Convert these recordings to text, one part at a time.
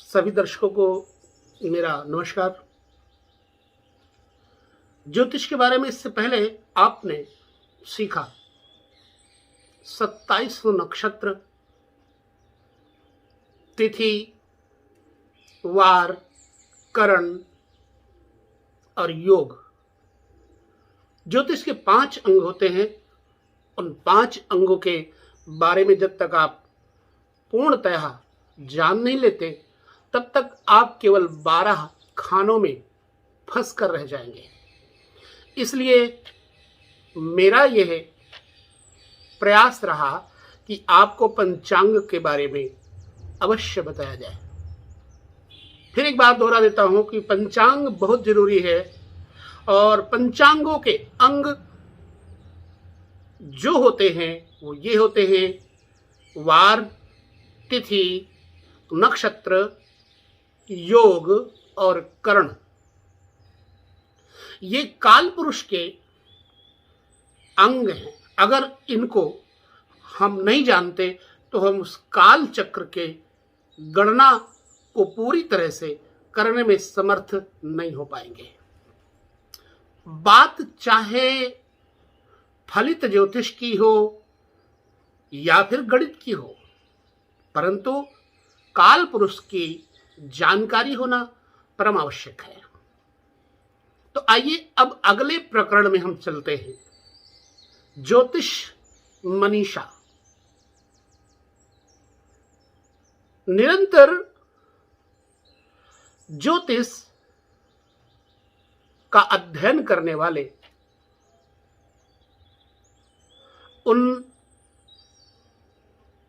सभी दर्शकों को मेरा नमस्कार। ज्योतिष के बारे में इससे पहले आपने सीखा 27 नक्षत्र, तिथि, वार, करण और योग। ज्योतिष के 5 अंग होते हैं। उन 5 अंगों के बारे में जब तक आप पूर्णतः जान नहीं लेते तब तक आप केवल 12 खानों में फंस कर रह जाएंगे। इसलिए मेरा यह प्रयास रहा कि आपको पंचांग के बारे में अवश्य बताया जाए। फिर एक बात दोहरा देता हूं कि पंचांग बहुत जरूरी है और पंचांगों के अंग जो होते हैं वो ये होते हैं: वार, तिथि, नक्षत्र, योग और करण। ये काल पुरुष के अंग हैं। अगर इनको हम नहीं जानते तो हम उस काल चक्र के गणना को पूरी तरह से करने में समर्थ नहीं हो पाएंगे। बात चाहे फलित ज्योतिष की हो या फिर गणित की हो, परंतु काल पुरुष की जानकारी होना परम आवश्यक है। तो आइए अब अगले प्रकरण में हम चलते हैं। ज्योतिष मनीषा निरंतर ज्योतिष का अध्ययन करने वाले उन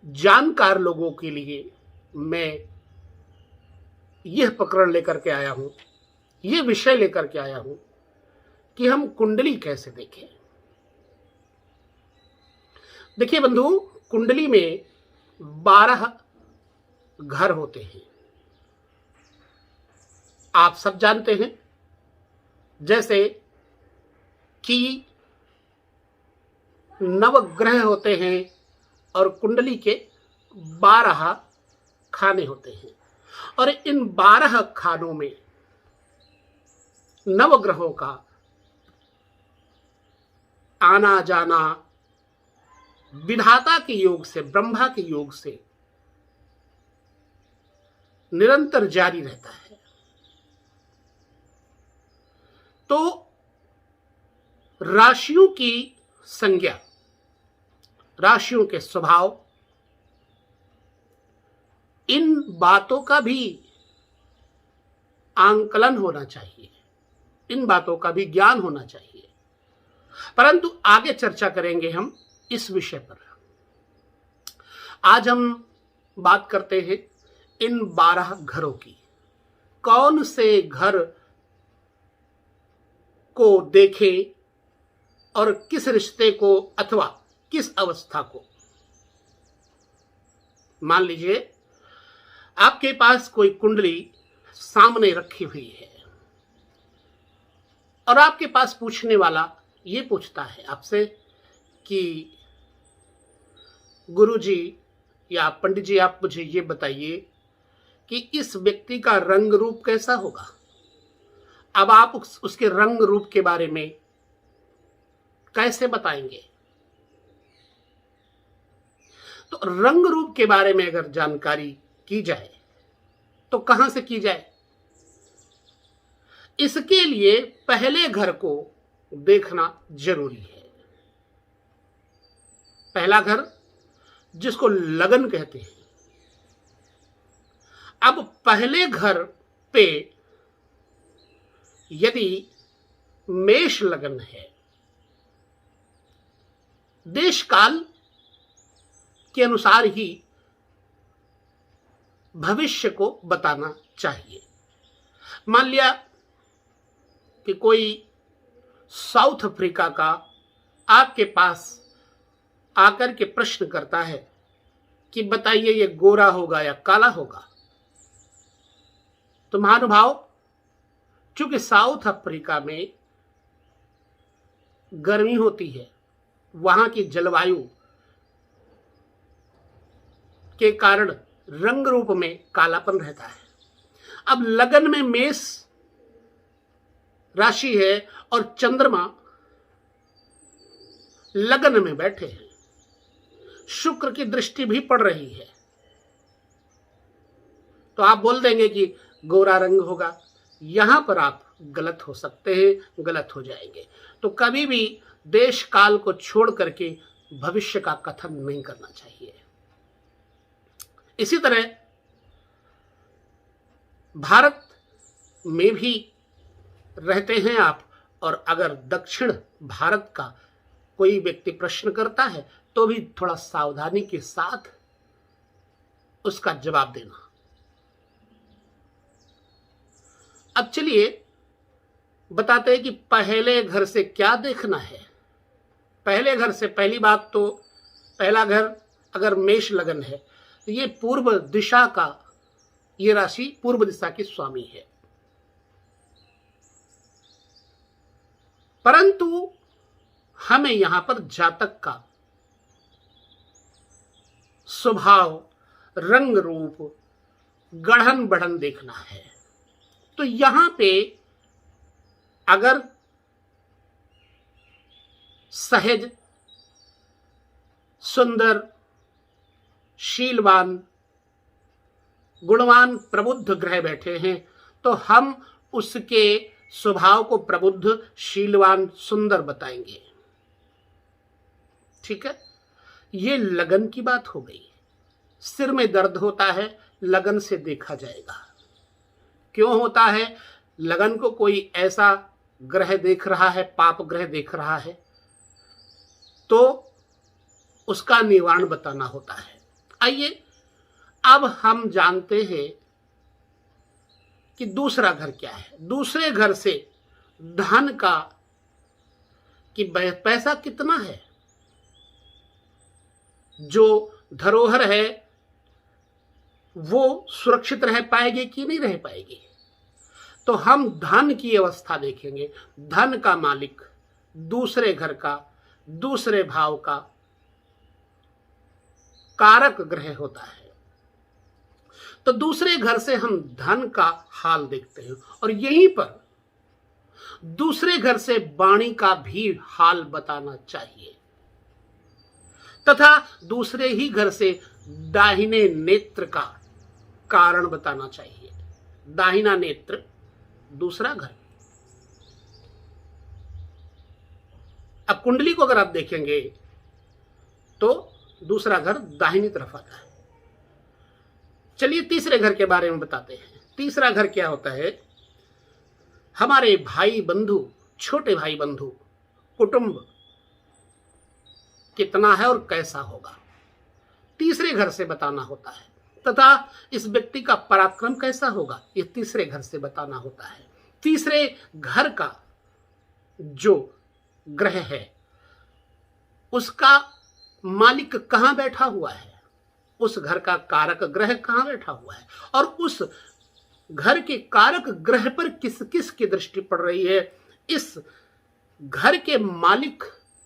जानकार लोगों के लिए मैं यह प्रकरण लेकर के आया हूं, यह विषय लेकर के आया हूं कि हम कुंडली कैसे देखें। देखिए बंधु, कुंडली में 12 घर होते हैं। आप सब जानते हैं जैसे कि नवग्रह होते हैं और कुंडली के 12 खाने होते हैं और इन 12 खानों में नवग्रहों का आना जाना विधाता के योग से, ब्रह्मा के योग से निरंतर जारी रहता है। तो राशियों की संज्ञा, राशियों के स्वभाव, इन बातों का भी आंकलन होना चाहिए, इन बातों का भी ज्ञान होना चाहिए। परंतु आगे चर्चा करेंगे हम इस विषय पर। आज हम बात करते हैं इन 12 घरों की। कौन से घर को देखें और किस रिश्ते को अथवा किस अवस्था को। मान लीजिए आपके पास कोई कुंडली सामने रखी हुई है और आपके पास पूछने वाला ये पूछता है आपसे कि गुरुजी या पंडित जी, आप मुझे ये बताइए कि इस व्यक्ति का रंग रूप कैसा होगा। अब आप उसके रंग रूप के बारे में कैसे बताएंगे? तो रंग रूप के बारे में अगर जानकारी की जाए तो कहां से की जाए? इसके लिए पहले घर को देखना जरूरी है। पहला घर जिसको लगन कहते हैं। अब पहले घर पे यदि मेष लगन है, देश काल के अनुसार ही भविष्य को बताना चाहिए। मान लिया कि कोई साउथ अफ्रीका का आपके पास आकर के प्रश्न करता है कि बताइए ये गोरा होगा या काला होगा। तो महानुभाव, चूंकि साउथ अफ्रीका में गर्मी होती है, वहां की जलवायु के कारण रंग रूप में कालापन रहता है। अब लगन में मेष राशि है और चंद्रमा लगन में बैठे हैं, शुक्र की दृष्टि भी पड़ रही है, तो आप बोल देंगे कि गोरा रंग होगा। यहां पर आप गलत हो सकते हैं, गलत हो जाएंगे। तो कभी भी देश काल को छोड़ करके भविष्य का कथन नहीं करना चाहिए। इसी तरह भारत में भी रहते हैं आप, और अगर दक्षिण भारत का कोई व्यक्ति प्रश्न करता है तो भी थोड़ा सावधानी के साथ उसका जवाब देना। अब चलिए बताते हैं कि पहले घर से क्या देखना है। पहले घर से पहली बात तो, पहला घर अगर मेष लगन है तो ये पूर्व दिशा का, ये राशि पूर्व दिशा की स्वामी है। परंतु हमें यहां पर जातक का स्वभाव, रंग रूप, गढ़न बढ़न देखना है। तो यहां पे अगर सहज, सुंदर, शीलवान, गुणवान, प्रबुद्ध ग्रह बैठे हैं तो हम उसके स्वभाव को प्रबुद्ध, शीलवान, सुंदर बताएंगे। ठीक है, ये लगन की बात हो गई। सिर में दर्द होता है, लगन से देखा जाएगा। क्यों होता है? लगन को कोई ऐसा ग्रह देख रहा है, पाप ग्रह देख रहा है, तो उसका निवारण बताना होता है। आइए अब हम जानते हैं कि दूसरा घर क्या है। दूसरे घर से धन का, कि पैसा कितना है, जो धरोहर है वो सुरक्षित रह पाएगी कि नहीं रह पाएगी। तो हम धन की अवस्था देखेंगे। धन का मालिक दूसरे घर का, दूसरे भाव का कारक ग्रह होता है। तो दूसरे घर से हम धन का हाल देखते हैं, और यहीं पर दूसरे घर से वाणी का भी हाल बताना चाहिए, तथा दूसरे ही घर से दाहिने नेत्र का कारण बताना चाहिए। दाहिना नेत्र दूसरा घर। अब कुंडली को अगर आप देखेंगे तो दूसरा घर दाहिनी तरफ आता है। चलिए तीसरे घर के बारे में बताते हैं। तीसरा घर क्या होता है? हमारे भाई बंधु, छोटे भाई बंधु, कुटुंब कितना है और कैसा होगा, तीसरे घर से बताना होता है। तथा इस व्यक्ति का पराक्रम कैसा होगा, ये तीसरे घर से बताना होता है। तीसरे घर का जो ग्रह है उसका मालिक कहां बैठा हुआ है, उस घर का कारक ग्रह कहां बैठा हुआ है, और उस घर के कारक ग्रह पर किस किस की दृष्टि पड़ रही है। इस घर के मालिक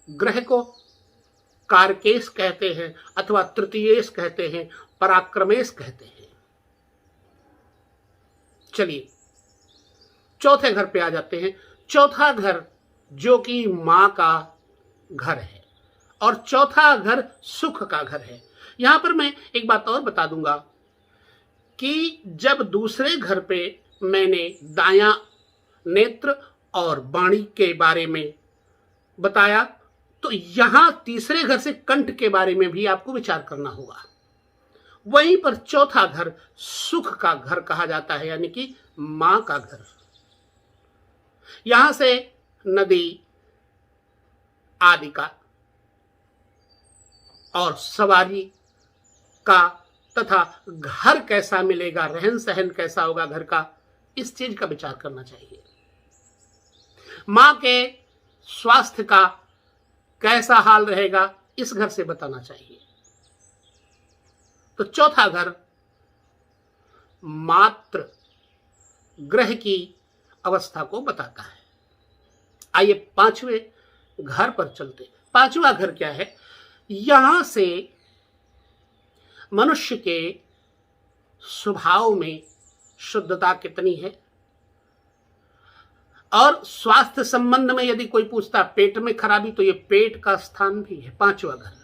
ग्रह को कारकेश कहते हैं, अथवा तृतीयेश कहते हैं, पराक्रमेश कहते हैं। चलिए चौथे घर पे आ जाते हैं। चौथा घर जो कि मां का घर है, और चौथा घर सुख का घर है। यहां पर मैं एक बात और बता दूंगा कि जब दूसरे घर पे मैंने दायां नेत्र और वाणी के बारे में बताया, तो यहां तीसरे घर से कंठ के बारे में भी आपको विचार करना होगा। वहीं पर चौथा घर सुख का घर कहा जाता है, यानी कि मां का घर। यहां से नदी आदि का और सवारी का, तथा घर कैसा मिलेगा, रहन सहन कैसा होगा घर का, इस चीज का विचार करना चाहिए। मां के स्वास्थ्य का कैसा हाल रहेगा, इस घर से बताना चाहिए। तो चौथा घर मात्र ग्रह की अवस्था को बताता है। आइए पांचवें घर पर चलते। पांचवा घर क्या है? यहां से मनुष्य के स्वभाव में शुद्धता कितनी है। और स्वास्थ्य संबंध में यदि कोई पूछता पेट में खराबी, तो ये पेट का स्थान भी है, पांचवा घर।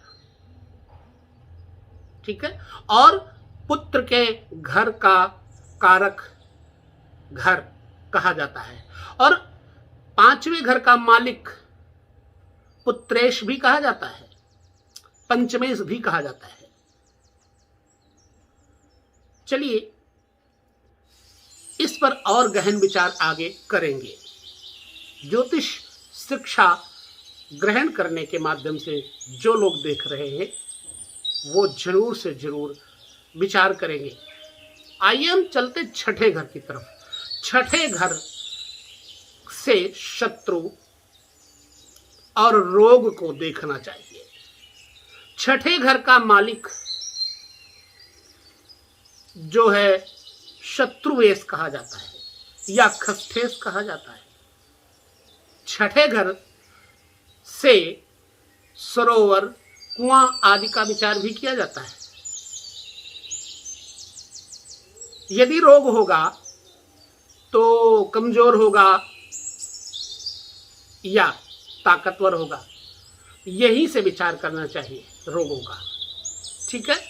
ठीक है। और पुत्र के घर का कारक घर कहा जाता है, और पांचवें घर का मालिक पुत्रेश भी कहा जाता है, पंचमेश भी कहा जाता है। चलिए इस पर और गहन विचार आगे करेंगे। ज्योतिष शिक्षा ग्रहण करने के माध्यम से जो लोग देख रहे हैं वो जरूर से जरूर विचार करेंगे। आइए हम चलते छठे घर की तरफ। छठे घर से शत्रु और रोग को देखना चाहिए। छठे घर का मालिक जो है शत्रुवेश कहा जाता है या खष्ठेश कहा जाता है। छठे घर से सरोवर, कुआं आदि का विचार भी किया जाता है। यदि रोग होगा तो कमजोर होगा या ताकतवर होगा, यही से विचार करना चाहिए रोगों का। ठीक है।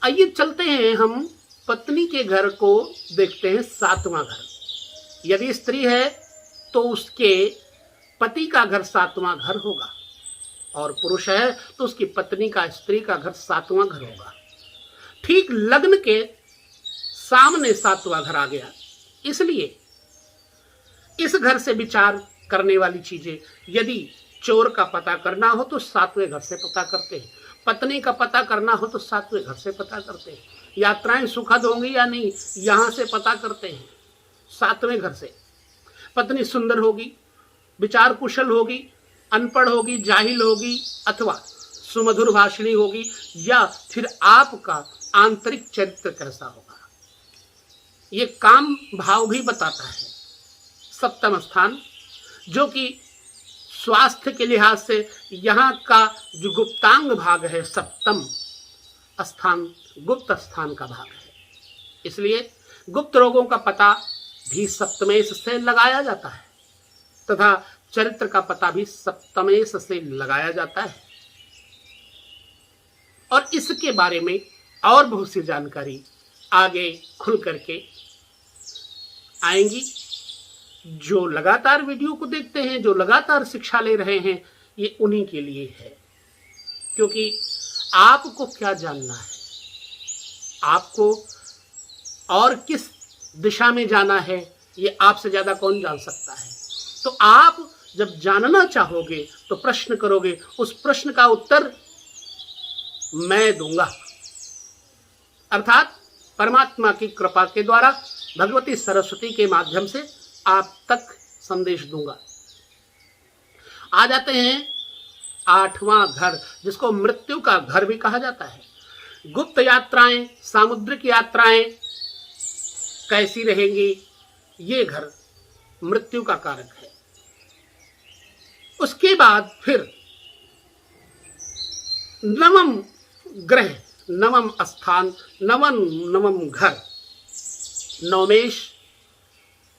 आइए चलते हैं हम पत्नी के घर को देखते हैं, सातवां घर। यदि स्त्री है तो उसके पति का घर सातवां घर होगा, और पुरुष है तो उसकी पत्नी का, स्त्री का घर सातवां घर होगा। ठीक लग्न के सामने सातवां घर आ गया, इसलिए इस घर से विचार करने वाली चीजें, यदि चोर का पता करना हो तो सातवें घर से पता करते हैं, पत्नी का पता करना हो तो सातवें घर से पता करते हैं, यात्राएं सुखद होंगी या नहीं यहां से पता करते हैं सातवें घर से। पत्नी सुंदर होगी, विचार कुशल होगी, अनपढ़ होगी, जाहिल होगी, अथवा सुमधुर भाषणी होगी, या फिर आपका आंतरिक चरित्र कैसा होगा, ये काम भाव भी बताता है। सप्तम स्थान, जो कि स्वास्थ्य के लिहाज से यहाँ का जो गुप्तांग भाग है, सप्तम स्थान गुप्त स्थान का भाग है, इसलिए गुप्त रोगों का पता भी सप्तमेश से लगाया जाता है तथा चरित्र का पता भी सप्तमेश से लगाया जाता है। और इसके बारे में और बहुत सी जानकारी आगे खुल करके आएंगी। जो लगातार वीडियो को देखते हैं, जो लगातार शिक्षा ले रहे हैं, ये उन्हीं के लिए है, क्योंकि आपको क्या जानना है, आपको और किस दिशा में जाना है, ये आपसे ज्यादा कौन जान सकता है। तो आप जब जानना चाहोगे तो प्रश्न करोगे, उस प्रश्न का उत्तर मैं दूंगा, अर्थात परमात्मा की कृपा के द्वारा, भगवती सरस्वती के माध्यम से आप तक संदेश दूंगा। आ जाते हैं आठवां घर, जिसको मृत्यु का घर भी कहा जाता है। गुप्त यात्राएं, सामुद्रिक यात्राएं कैसी रहेंगी, ये घर मृत्यु का कारक है। उसके बाद फिर नवम ग्रह, नवम स्थान, नवम घर, नवमेश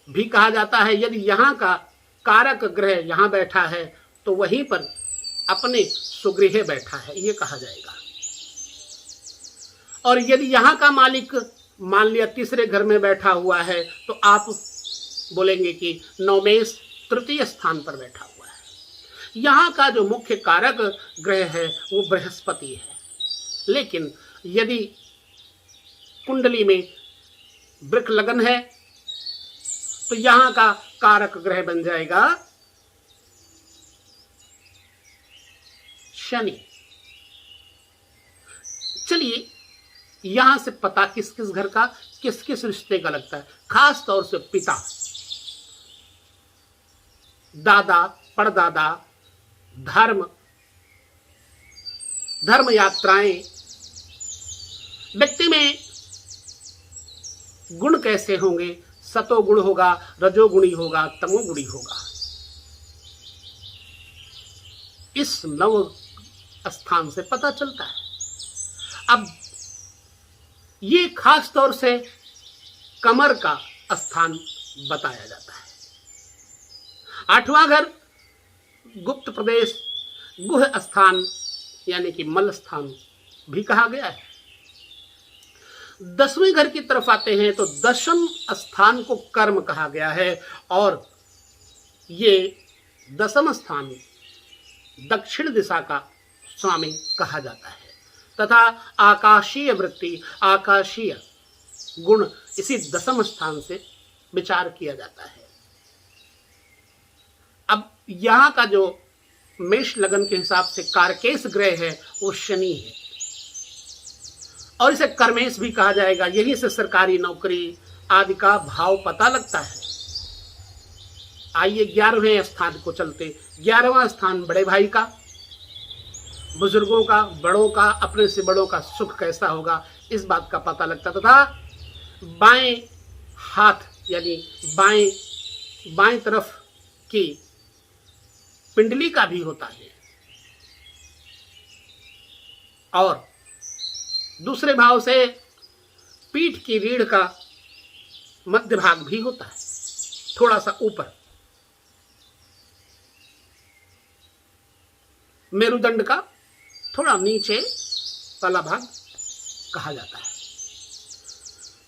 भी कहा जाता है। यदि यहाँ का कारक ग्रह यहाँ बैठा है तो वहीं पर अपने सुगृह बैठा है, ये कहा जाएगा। और यदि यहाँ का मालिक मान लिया तीसरे घर में बैठा हुआ है तो आप बोलेंगे कि नवमेश तृतीय स्थान पर बैठा हुआ है। यहाँ का जो मुख्य कारक ग्रह है वो बृहस्पति है, लेकिन यदि कुंडली में वृक लगन है तो यहाँ का कारक ग्रह बन जाएगा शनि। चलिए यहां से पता किस किस घर का, किस किस रिश्ते का लगता है। खास तौर से पिता, दादा, परदादा, धर्म यात्राएं, व्यक्ति में गुण कैसे होंगे, सतोगुण होगा, रजोगुणी होगा, तमोगुणी होगा, इस नव स्थान से पता चलता है। अब ये खास तौर से कमर का स्थान बताया जाता है। 8वां घर गुप्त प्रदेश, गुह स्थान यानी कि मल स्थान भी कहा गया है। 10वें घर की तरफ आते हैं तो 10वें स्थान को कर्म कहा गया है और ये 10वां स्थान दक्षिण दिशा का स्वामी कहा जाता है तथा आकाशीय वृत्ति, आकाशीय गुण इसी 10वें स्थान से विचार किया जाता है। अब यहां का जो मेष लगन के हिसाब से कारकेश ग्रह है वो शनि है और इसे कर्मेश भी कहा जाएगा। यही से सरकारी नौकरी आदि का भाव पता लगता है। आइए 11वें स्थान को चलते। 11वां स्थान बड़े भाई का, बुजुर्गों का, बड़ों का, अपने से बड़ों का सुख कैसा होगा इस बात का पता लगता तथा बाएं हाथ यानी बाएं तरफ की पिंडली का भी होता है और दूसरे भाव से पीठ की रीढ़ का मध्य भाग भी होता है, थोड़ा सा ऊपर। मेरुदंड का थोड़ा नीचे वाला भाग कहा जाता है।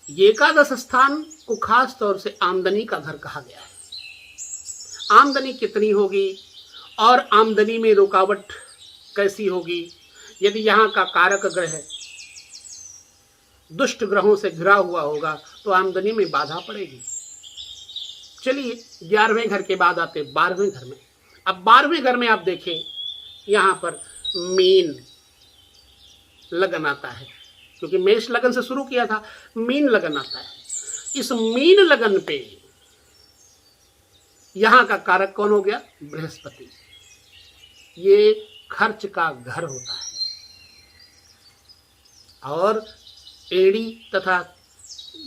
ये एकादश स्थान को खास तौर से आमदनी का घर कहा गया है। आमदनी कितनी होगी और आमदनी में रुकावट कैसी होगी? यदि यहाँ का कारक ग्रह दुष्ट ग्रहों से घिरा हुआ होगा तो आमदनी में बाधा पड़ेगी। चलिए 11वें घर के बाद आते 12वें घर में। अब 12वें घर में आप देखें यहाँ पर मीन लगन आता है, क्योंकि मेष लगन से शुरू किया था, मीन लगन आता है। इस मीन लगन पे यहां का कारक कौन हो गया? बृहस्पति। ये खर्च का घर होता है और एड़ी तथा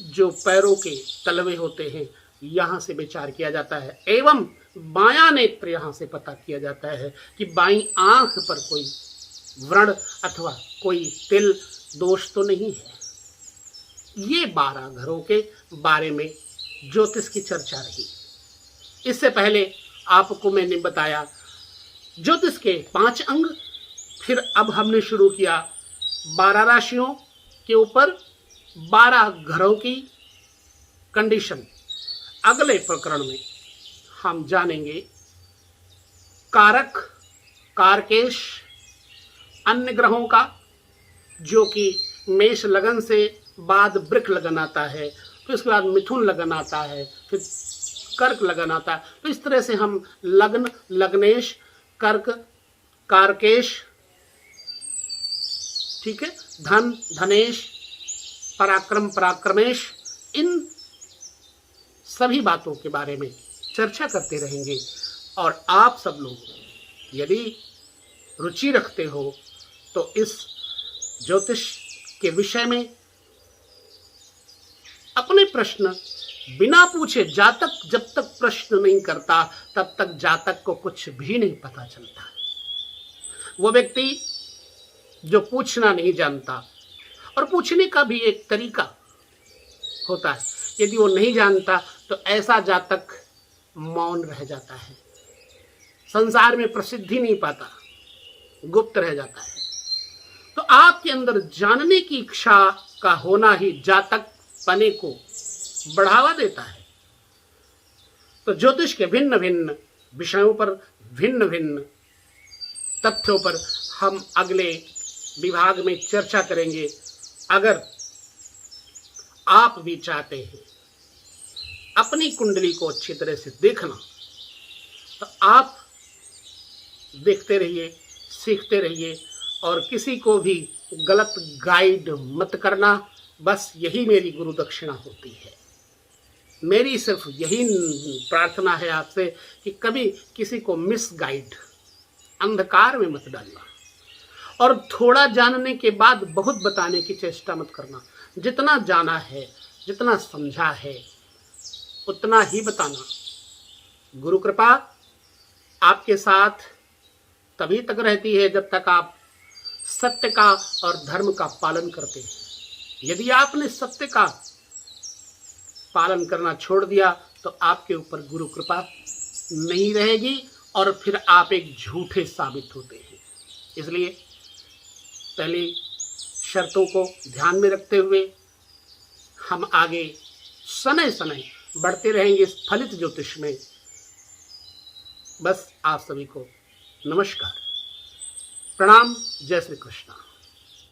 जो पैरों के तलवे होते हैं यहां से विचार किया जाता है एवं बायां नेत्र यहां से पता किया जाता है कि बाईं आंख पर कोई व्रण अथवा कोई तिल दोष तो नहीं है। ये 12 घरों के बारे में ज्योतिष की चर्चा रही। इससे पहले आपको मैंने बताया ज्योतिष के 5 अंग, फिर अब हमने शुरू किया 12 राशियों के ऊपर 12 घरों की कंडीशन। अगले प्रकरण में हम जानेंगे कारक, कारकेश, अन्य ग्रहों का, जो कि मेष लगन से बाद वृक लगन आता है, फिर उसके बाद मिथुन लगन आता है, फिर कर्क लगन आता है। तो इस तरह से हम लग्न, लग्नेश, कर्क, कारकेश, ठीक है, धन, धनेश, पराक्रम, पराक्रमेश, इन सभी बातों के बारे में चर्चा करते रहेंगे। और आप सब लोग यदि रुचि रखते हो तो इस ज्योतिष के विषय में अपने प्रश्न बिना पूछे, जातक जब तक प्रश्न नहीं करता तब तक जातक को कुछ भी नहीं पता चलता। वो व्यक्ति जो पूछना नहीं जानता, और पूछने का भी एक तरीका होता है, यदि वो नहीं जानता तो ऐसा जातक मौन रह जाता है, संसार में प्रसिद्धि नहीं पाता, गुप्त रह जाता है। तो आपके अंदर जानने की इच्छा का होना ही जातक पने को बढ़ावा देता है। तो ज्योतिष के भिन्न भिन्न विषयों पर, भिन्न भिन्न तथ्यों पर हम अगले विभाग में चर्चा करेंगे। अगर आप भी चाहते हैं अपनी कुंडली को अच्छी तरह से देखना, तो आप देखते रहिए, सीखते रहिए और किसी को भी गलत गाइड मत करना। बस यही मेरी गुरु दक्षिणा होती है। मेरी सिर्फ यही प्रार्थना है आपसे कि कभी किसी को मिस गाइड, अंधकार में मत डालना और थोड़ा जानने के बाद बहुत बताने की चेष्टा मत करना। जितना जाना है, जितना समझा है, उतना ही बताना। गुरु कृपा आपके साथ तभी तक रहती है जब तक आप सत्य का और धर्म का पालन करते हैं। यदि आपने सत्य का पालन करना छोड़ दिया तो आपके ऊपर गुरु कृपा नहीं रहेगी और फिर आप एक झूठे साबित होते हैं। इसलिए पहली शर्तों को ध्यान में रखते हुए हम आगे समय समय बढ़ते रहेंगे इस फलित ज्योतिष में। बस आप सभी को नमस्कार, प्रणाम, जय श्री कृष्ण।